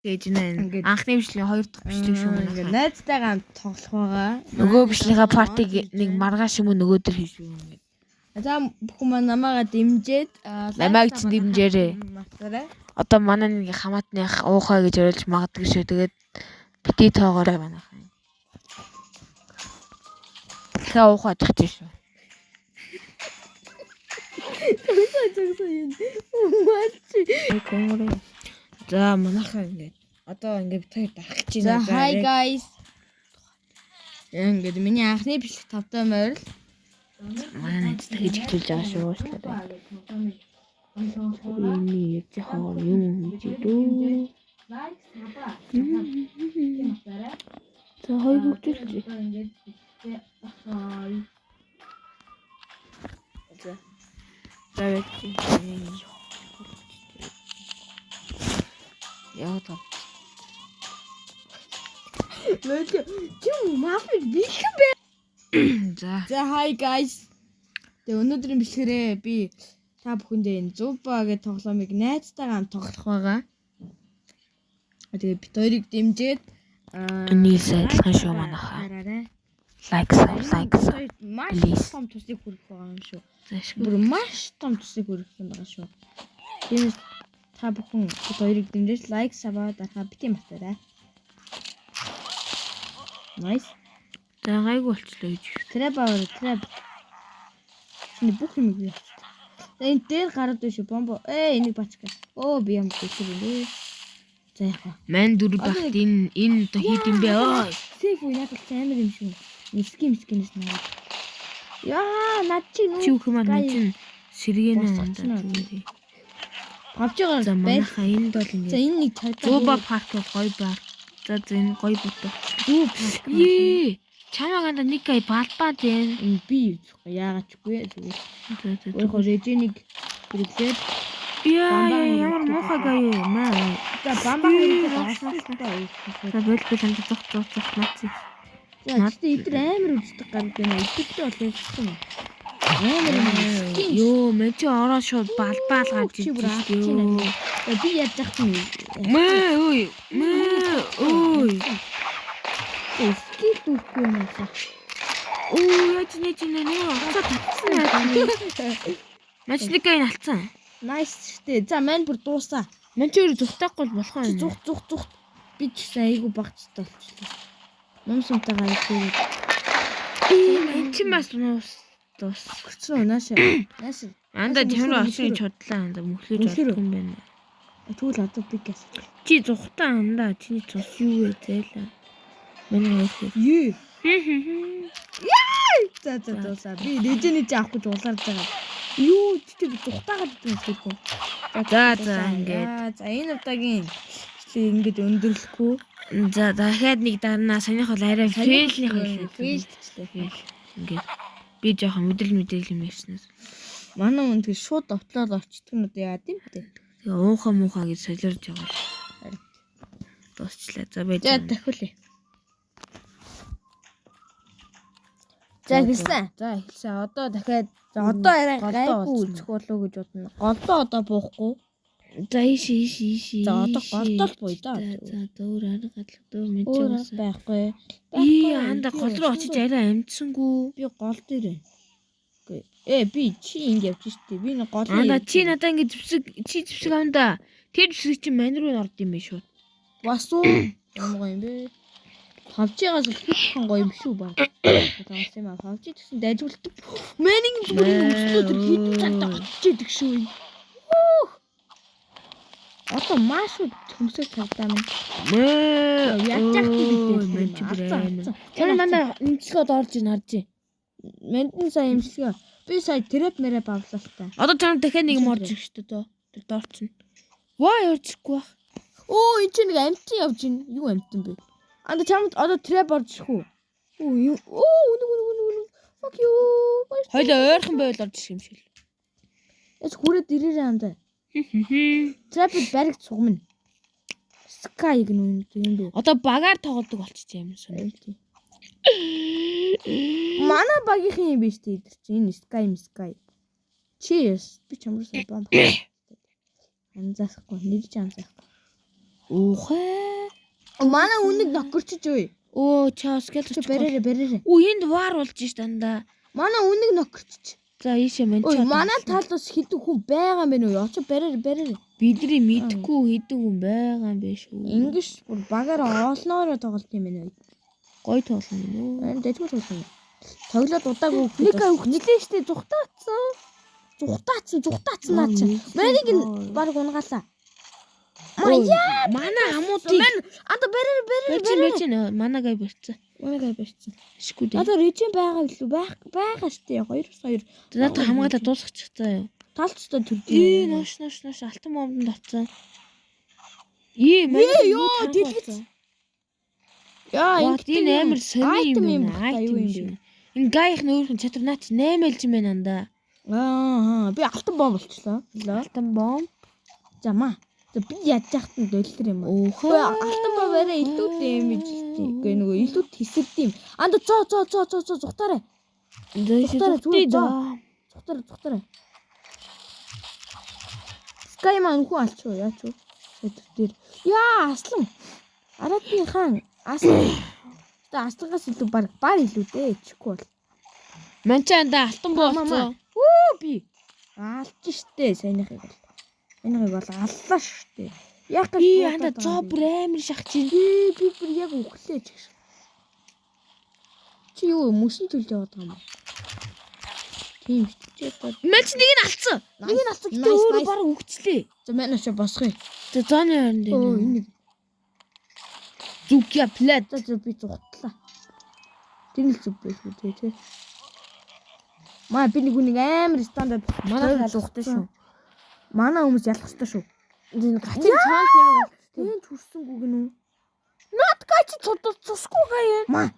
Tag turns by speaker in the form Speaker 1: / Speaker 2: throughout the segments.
Speaker 1: Гэж нэ. Анхны бичлэгийн 2 дахь бичлэг шүү манай.
Speaker 2: Ингээд найзтайгаа тоглох байгаа.
Speaker 1: Нөгөө бичлэгийн партиг нэг маргааш юм уу нөгөөдөр хийж юм ингээд.
Speaker 2: За бүхэн маань намаагаа дэмжиж
Speaker 1: Намайг ч дэмжээрэй.
Speaker 2: Матараа.
Speaker 1: Одоо манай нэг хамаатных уухай гэж орилж магадгүй шүү. Тэгээд бити тоогоорой манайхан. Хаа уухай тагч шүү. За манайхан ингээд одоо ингээд бид хоёр дарах гэж
Speaker 2: За
Speaker 1: байна.
Speaker 2: hi guys. Ингээд миний анхны бичлэг 5 дахь морил.
Speaker 1: Манай найз тэгж хэлж байгаа шүү. Миний яж хаа юм хийдүү. За хоёр хөвчүүлж. За яг яа та.
Speaker 2: Чим мафи биш бэ? За hi guys. Тэгээ өнөөдрийн бичлэгээрээ би та бүхэндээ энэ Zuba гэх тоглоомыг найзтайгаа хамт тоглох байгаа. Тэгээ бит хоёрыг дэмжиж
Speaker 1: Энийг сайдлах шүү манайхаа. Лайк
Speaker 2: маш том туслыг хүргэх байгаа юм шүү.
Speaker 1: Зашгүй.
Speaker 2: Бүр маш том туслыг хүргэх юм байгаа шүү. Тиймээс та бүхэн бит хоёрыг дэмжиж лайк сабаа дарахаа бити мартаарай. Nice.
Speaker 1: За гайгүй болчлоо гэж.
Speaker 2: Трап. Чиний бүх юм би авчих. За энэ дээр гараад биш бомбо. Энийг бачка. Би юм хийх юм бэ. За яах вэ?
Speaker 1: Ман дүр багт энэ одоо хийд юм бэ.
Speaker 2: Сейф уу надад амар юм шүү. Мискинээс наа. Яа, над чи
Speaker 1: Чи үх маань чинь сэргэнэ андаа.
Speaker 2: Авч байгаа
Speaker 1: За манайхаа энд бол
Speaker 2: За
Speaker 1: ингэ.
Speaker 2: энэ нэг цагдаа.
Speaker 1: Zuba парк бол гоё баг. За энэ гоё бодоо.
Speaker 2: Зүү парк.
Speaker 1: Чамааганда нэг гай балбаад байна.
Speaker 2: Энэ би яагаад ч үгүй зүгээр. Өөрийнхөө режинийг хэрэглээд
Speaker 1: Ямар муухай гай юу маа.
Speaker 2: за бамбаг хийх авсан.
Speaker 1: За бэлбэл хамт зогцох наац.
Speaker 2: Надад идэр амар үздэг гардаг байна. Идэвхтэй бол ярьсан. Амар юм.
Speaker 1: Йоо, мэн чи ороо шууд балбаал гарч
Speaker 2: Чи бүр
Speaker 1: ирж
Speaker 2: авчих
Speaker 1: юу.
Speaker 2: юм. Би яаж яах юм.
Speaker 1: Мээ.
Speaker 2: Скил дүүхгүй юм аа.
Speaker 1: Яаж нэг оцоо татсан. Мачлиг гай алцсан.
Speaker 2: Nice штэ. За мань бүр дуусаа.
Speaker 1: Мэн чи өөрөө зүхтахгүй болох юм.
Speaker 2: Зүх. Би ч гэсэн айгу багцтай болчихлоо. Номсонтойгоо айгу.
Speaker 1: Мэн чи бас дуус.
Speaker 2: Гэрчнөө нааша.
Speaker 1: Анда тэр очрын чудлаа анда мөхлөж болох юм байна.
Speaker 2: Тэгвэл одоо би гээс.
Speaker 1: Чи зүхтаа анда чиний цус юу вэ зээлээ. Манай хоёр.
Speaker 2: За дуусаа. Би лежений авах гэж улаарж байгаа. Юу чи би зүхтаагаад идэх юм хэлэхгүй.
Speaker 1: За ингээд.
Speaker 2: За энэ удаагийн чи ингэж өндөрлөхгүй.
Speaker 1: За дахиад нэг дарнаа санийх бол арай фейлнийх
Speaker 2: Фейлчлээ.
Speaker 1: Ингээд би жоохон мэдээлэл юм ярьснаас.
Speaker 2: Манай хүн тэг шууд отлоод орчдөг нь яа гэм бэ?
Speaker 1: Тэгээ уухаа гэж солиорж байгаа. Дуусчлаа. За байж.
Speaker 2: За дахиулъя. За хэлсэн. Одоо дахиад одоо арай гайгүй үлдэх болов гэж бодно. Голдоо одоо буухгүй.
Speaker 1: За иши.
Speaker 2: За одоо голдоо л бууя да.
Speaker 1: За дөөр арга гадлаа мэдж
Speaker 2: Өөр
Speaker 1: байгаа.
Speaker 2: байхгүй.
Speaker 1: Анда гол руу очиж арай амжсангүй.
Speaker 2: Би гол дээр. Би чи ингэ явж штэ. Би нэг гол.
Speaker 1: Анда чи надаа ингэ зэвсэг анда. Тэр зэвсэг чи мань руу орд юм биш үү?
Speaker 2: Бас уу. Ямар юм бэ? Хавчигаас л хийхэн гоё юм шүү баг. Таасан юм аа. Хавчиг гэсэн дайжуулдаг. Мэнийн зүрийн өстөд хитэн цаатаа очиж шүү. Одоо маш төмсөж тавьдаа минь. Ячаах гэдэг.
Speaker 1: Тэр манай нэмцлээд орж ин харж.
Speaker 2: Мэндэн сая имсгээ. Би сая трэп мэрэ бавлалтай.
Speaker 1: Одоо чам дахиад нэг юм орж ирэх шүү дээ. Тэр доор чинь. Ваа орчихгүй бах.
Speaker 2: Энэ чинь нэг амтын явж ийн. Юу амтан бэ? Анда чамд одоо трэп орж ирэх үү? Үн. Fuck you.
Speaker 1: Хойлоо ойрхон байвал орж ирэх юм шиг л.
Speaker 2: Эс хүрээд ирээрээ анда. Трапд баригд сугмна. Sky гэнэ юм бэ?
Speaker 1: Одоо багаар тоглодог болчих юм сонь.
Speaker 2: Манай багийнхан юм биш тийм энэ Sky. Cheers. Би чамруу сая бомб. Анзаахгүй, нэрж анзаахгүй.
Speaker 1: Уухай.
Speaker 2: Манай үнэг нокорчж өө.
Speaker 1: Оо чаас гэж
Speaker 2: Бэрэрэ.
Speaker 1: Оо энд вар болж ш дандаа.
Speaker 2: Манай үнэг нокорчж.
Speaker 1: За ийшээ мань
Speaker 2: Ой, манай талд бас хэдэн хүн байгаа юм бэ нөө? Очоо бэрэрэ.
Speaker 1: Бидний мэдхгүй хэдэн хүн байгаа юм бэ шүү.
Speaker 2: Ингиш бүр багаар олноороо тоглолт юм байна.
Speaker 1: Гой тоглоно нөө.
Speaker 2: Энэ дэжгүй тоглоно. Тоглоод удаагүй
Speaker 1: Нэг өгчлээ штэ зүхтаацсан.
Speaker 2: Зүхтаацсан наа чи. Мэрийг баг унгаалаа.
Speaker 1: Манай хамуудыг
Speaker 2: ада бэрэрэ.
Speaker 1: Манагай барьцсан.
Speaker 2: Унагай барьсан.
Speaker 1: Шгүй дээ.
Speaker 2: Ада режим байгаа билүү? Байгаа штэ. 2-2.
Speaker 1: Надад хамгаалаа дуусгачих цаа юу.
Speaker 2: Талцтай төрдөө.
Speaker 1: Нош алтан бомбонд авцсан.
Speaker 2: ёо, дэлгэц. Яа,
Speaker 1: энэ амар сони
Speaker 2: айтем
Speaker 1: юм
Speaker 2: юм байна. Юу юм бэ?
Speaker 1: Энэ гайх нөөрхөн чадвар наач 8 ээлж юм байна андаа.
Speaker 2: Би алтан бомб болчихлоо.
Speaker 1: Алтан бомб.
Speaker 2: Замаа. Би яаж яахтан доллар юм уу? Алтан бомбаараа илүү дэмэж үгүй нөгөө илүү тэсэрд юм. Анда зоо зүхтаарай. Зүхтаарай. Скай маань хүү алчуу яач вэ? Өдөр. Яа, аслан. Аратны хаан. Аслан. Аслангаас илүү баг илүү дээ чихгүй бол.
Speaker 1: Манчаанда алтан бомб.
Speaker 2: Би алж штэ сайнахыг бол. Энийг бол аллаа штэ. Яг
Speaker 1: би анда зоо бүр амар шахаж чинь.
Speaker 2: Би бүр яг өглөө ч гэж. Чи юу мөсөн төлж яваад байгаа юм? Тийм ч одоо.
Speaker 1: Манч нэг нь алцсан. Гэтэ өөрөө бараг өгчлээ.
Speaker 2: За манайш босгоё.
Speaker 1: За зооны хооронд
Speaker 2: энэ.
Speaker 1: Зүгя плат.
Speaker 2: За би зүгтлаа. Тэнгэл зүг байлгүй тий. Маа би нэг амар стандарт манай зүгтэй шүү. Манай хүмүүс ялах ёстой шүү. Энэ гацын цаанч нэмэг тийм төрсөнгүү гэнэ үү? Нот гач цусгүй гаяа. Маа.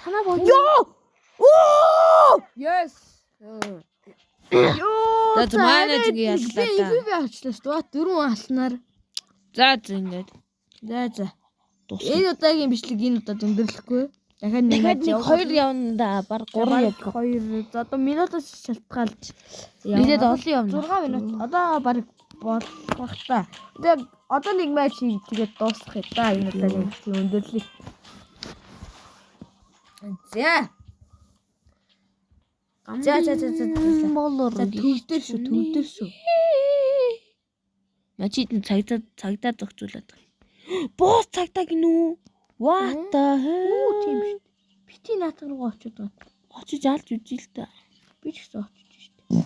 Speaker 2: Танаа боо. Ёо! Оо! Yes. Ёо.
Speaker 1: За манай зүг яллаа та.
Speaker 2: Би ачлаа шүү. Дөрвөн алснаар.
Speaker 1: За ингээд.
Speaker 2: За. Энэ удаагийн бичлэг энэ удаад өндөрлөхгүй. Дахиад нэг
Speaker 1: 2 явна да баг 3 яг
Speaker 2: 2. За одоо минутаас шалтгаалж.
Speaker 1: Нийлээд олон явна.
Speaker 2: 6 минут. Одоо баг болох та. Тэгээд одоо нэг матч тэгээд дуусгах юм да. Энэ удаагийн бичлэг өндөрлөе. За.
Speaker 1: Молор
Speaker 2: төвдөр шүү.
Speaker 1: Мачид цагдаа зохицуулаад байгаа. Босс цагдаа гинүү. What the hell?
Speaker 2: Тийм шүү. Бити наатар руу очиж байгаа.
Speaker 1: Очиж алж үжил та.
Speaker 2: Би ч гэсэн очиж шүү.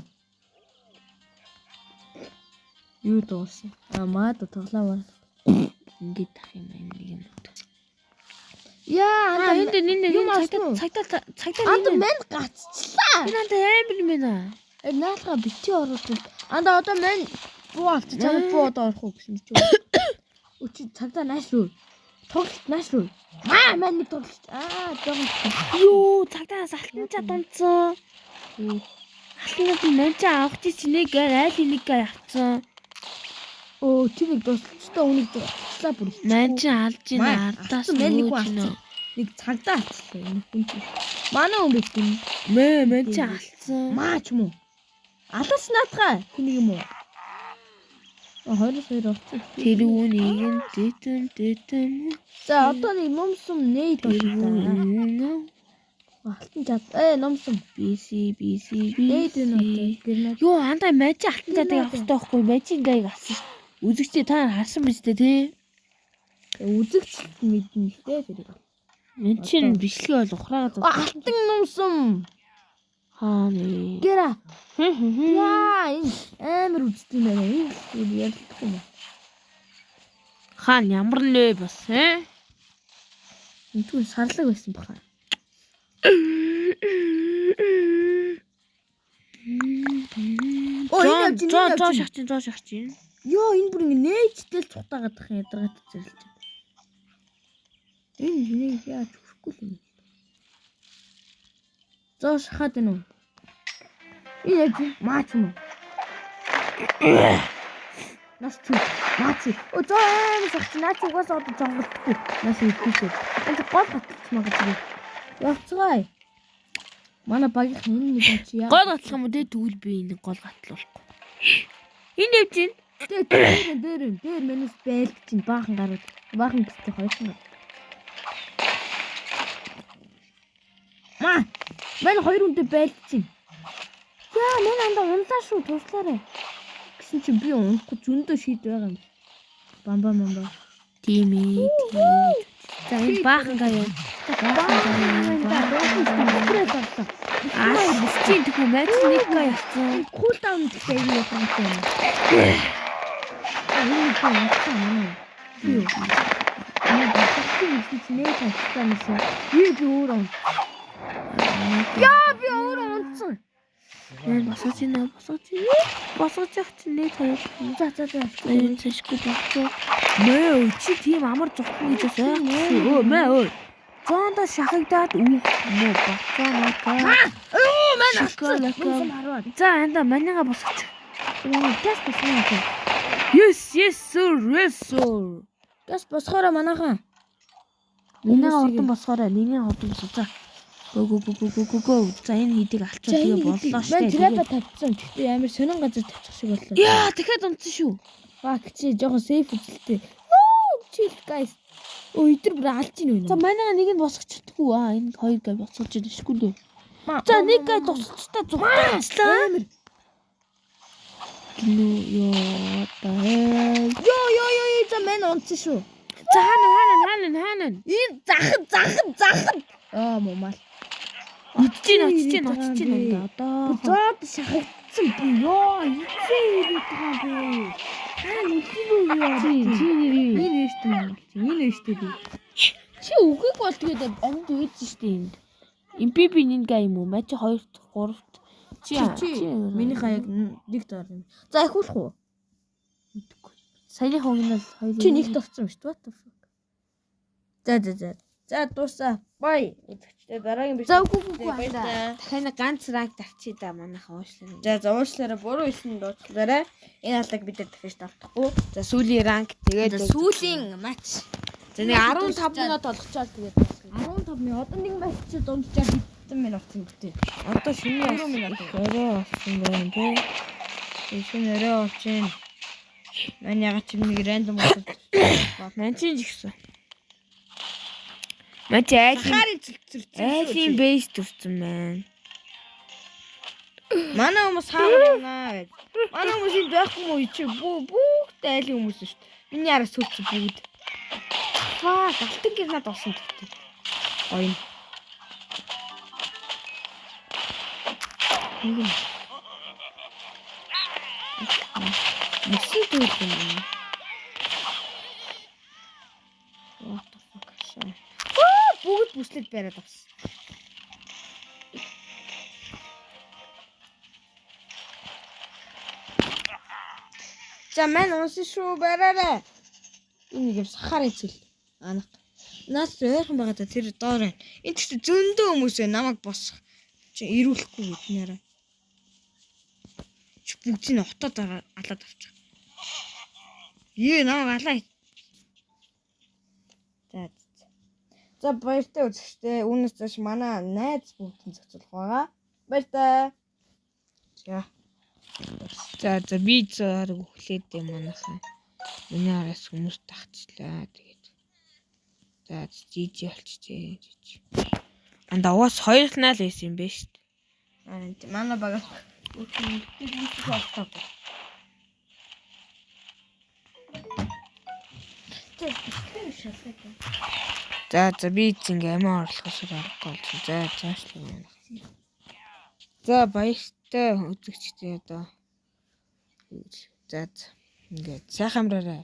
Speaker 2: Юу дууссан? Маад тоглоомаа.
Speaker 1: Ингээд тах юм байна нэг юм.
Speaker 2: Яа,
Speaker 1: энэ цагдаа
Speaker 2: анда мэн гацчлаа.
Speaker 1: Энэ анда амар юм байна.
Speaker 2: Наалга бити оруулсан. Анда одоо мэн буу авчих. Чамд буу одоо орох уу гэсэн чи. Өчиг цагдаа нааш руу. Тоглолт нааш руу. Мэн нэг тоглолт. Жоо.
Speaker 1: Юу, цагдаас алтанчаа дунцсан. Алтанчаа мэнчаа авах чи нэг айл нэг авцсан.
Speaker 2: Тэр нэг дуусчтай үнийг дуусчлаа бүр.
Speaker 1: Мэнчаа алж ийн ардаас
Speaker 2: нэг цагдаа алчлаа. Энэ хүн чи. Манай хүн биш юм.
Speaker 1: Мэнчаа алцсан.
Speaker 2: Маач юм уу? Алаас наатгаа. Тэнийг юм уу? 22 авчих.
Speaker 1: Тэр үүнийг дэтэн.
Speaker 2: За одоо нэг номсом нээд байна. Алтан чад. Номсом.
Speaker 1: BC.
Speaker 2: Нээд байна.
Speaker 1: Юу андаа мэж алтан чадыг авах хэрэгтэй байхгүй. Мажийн гайг авсан. Үзэгчтэй та харсан биз дээ тий.
Speaker 2: Үзэгч мэднэ л дээ тэрийг.
Speaker 1: Мэнчин бичлэг бол ухраагаад
Speaker 2: алтан номсом.
Speaker 1: Хааны.
Speaker 2: Гэра. Яа, энэ амар үздэг юм байна. Энэ ялдах юм.
Speaker 1: Хаан ямар нэ бас ээ?
Speaker 2: Энэ түн сарлаг байсан баха.
Speaker 1: Зоо шахчин.
Speaker 2: Йоо, энэ бүр ингэ нээжтэл цутаагаад тах юм ядаргаад зэрэлж. Энэ яаж хүрэхгүй юм. Зоо шахаад байна уу? Энэ маач юм уу? Нас чи маач. Зоо аим шахаж наач угаас одоо жонголтгүй. Нас идэхгүй. Энэ гол гаталч магадгүй. Явцгаая. Манай багийнх энэ нэг чи яа.
Speaker 1: Гол гатлах юм үү? Тэгвэл би энэ гол гатлуулахгүй. Энэ явж гин.
Speaker 2: Дээр минус байлт чинь баахан гарууд. Баахан гэстэй хоёрхан гар. Мань хоёр үнтэй байлт чинь. Яа, мань андаа унлаа шүү, туслаарай. Гэсэн чинь би унахгүй зөндөө шийд байгаа юм. Бамбаа.
Speaker 1: Тийм ээ. За энэ баахан гаяа. Бисчийн тхүү мэд нэг гаяа явсан.
Speaker 2: Кул даун гэдэг юм байна. Яа, би өөрөө унтсан.
Speaker 1: Яа, босооч чинь нэг хоёр.
Speaker 2: За.
Speaker 1: Энэ цэшгүй болчихоо. Мөө чи тийм амар зогхгүй гэж байна. Мөө. Зондо шахагдаад мөө бацаа надаа.
Speaker 2: Мань алцсан.
Speaker 1: За анда манига босооч.
Speaker 2: Газ босгоо.
Speaker 1: Yes sir.
Speaker 2: Газ босгоороо манайхан.
Speaker 1: Миний ордон босгоорой. За. Го. За энэ хидийг алцсан тэгээ боллоо шүү.
Speaker 2: Мань трапа тавьсан. Гэхдээ амар сонин газар тавьчих шиг боллоо.
Speaker 1: Яа, дахиад унтсан шүү.
Speaker 2: Фак чи жоохон сейф үзэлтэй. Chill guys. Өдөр бүр алж ийн үү?
Speaker 1: За манайга нэг нь босгоч чаддгүй. Энэ хоёр гээ босгож идэх шгүй лээ. За нэг гээ тусчтай зугтаачлаа.
Speaker 2: Амар.
Speaker 1: Ёо.
Speaker 2: За мань унтсан шүү.
Speaker 1: За хаана.
Speaker 2: Энэ захад. Момал.
Speaker 1: Очиж байна одоо.
Speaker 2: Зоод шахагдсан би ёо. Эцээ ирээд байгаа би. Энэ өштэй би. Чи үгийг бол тэгээд амьд үйдсэн шүү дээ энд.
Speaker 1: Импиби нэг юм уу? Мачи 2 3 чи
Speaker 2: миний хаяг нэг доор юм. За ахиулах уу?
Speaker 1: мэдгүй. Саяны хогнол 2.
Speaker 2: Чи нэгт орсон шүү дээ. What the fuck. За дуусаа. Бай. Эцэгчтэй дараагийн биш.
Speaker 1: За үгүй. Дахиад ганц ранг тавьчих да манайхаа уушлаа.
Speaker 2: За уушлаараа буруу хэлсэн дуучлаарай. Энэ алдаг бид нар дахиж давтахгүй.
Speaker 1: За сүүлийн ранг тэгээд
Speaker 2: сүүлийн матч.
Speaker 1: За нэг 15 минут болгочоод тэгээд
Speaker 2: 15 минут. Одоо нэг матч чи дундчаад хэдэн минут юм бэ?
Speaker 1: одоо шинэ
Speaker 2: 3 минут.
Speaker 1: орой болсон байна тий.
Speaker 2: Шинэ орой болчихно. Мань ягаад ч нэг рандом болсон.
Speaker 1: Манчин ч ихсэн. Мачи айлын бейс төрсөн байна.
Speaker 2: Манай хүмүүс хаагаар юмнаа гэж. Манай хүмүүс энд байхгүй мó чи бүгд айлын хүмүүс шүү дээ. Миний араас сүлцэн бүгд. Галтан гэрнад болсон гэдэг. Ойн. Мөсөн дүүл юм. What the fuck шээ. Бүгд бүслэд бариад авсан. За мань унсан шүү бараарай. Энэ юм сахаар эцэл. Анах. Наас ойрхон байгаа да тэр доор байна. Энд ч зөндөө хүмүүс байна. Намайг босох. Чи ирүүлэхгүй биднээрээ. Чи бүгдийг хотод алаад авчих. Намайг алаа. За баяртай үзэгчтэй. Үүнээс цааш манай найз бүгдийн зохицуулах байгаа. Баяртай.
Speaker 1: За би зөвөр өглөөд юм манайхаа. Миний араас хүмүүс тагцлаа тэгээд. За жижиг болчихжээ. Анда уус хоёрлнаа л байсан юм байна шүү дээ.
Speaker 2: Манай багаас бүгд болтоо.
Speaker 1: За би зингээ амиа орлохоос аргагүй болсон. За цаашлаа юм. За баяртай үзэгчтэй одоо. За ингээд сайхан амраарай.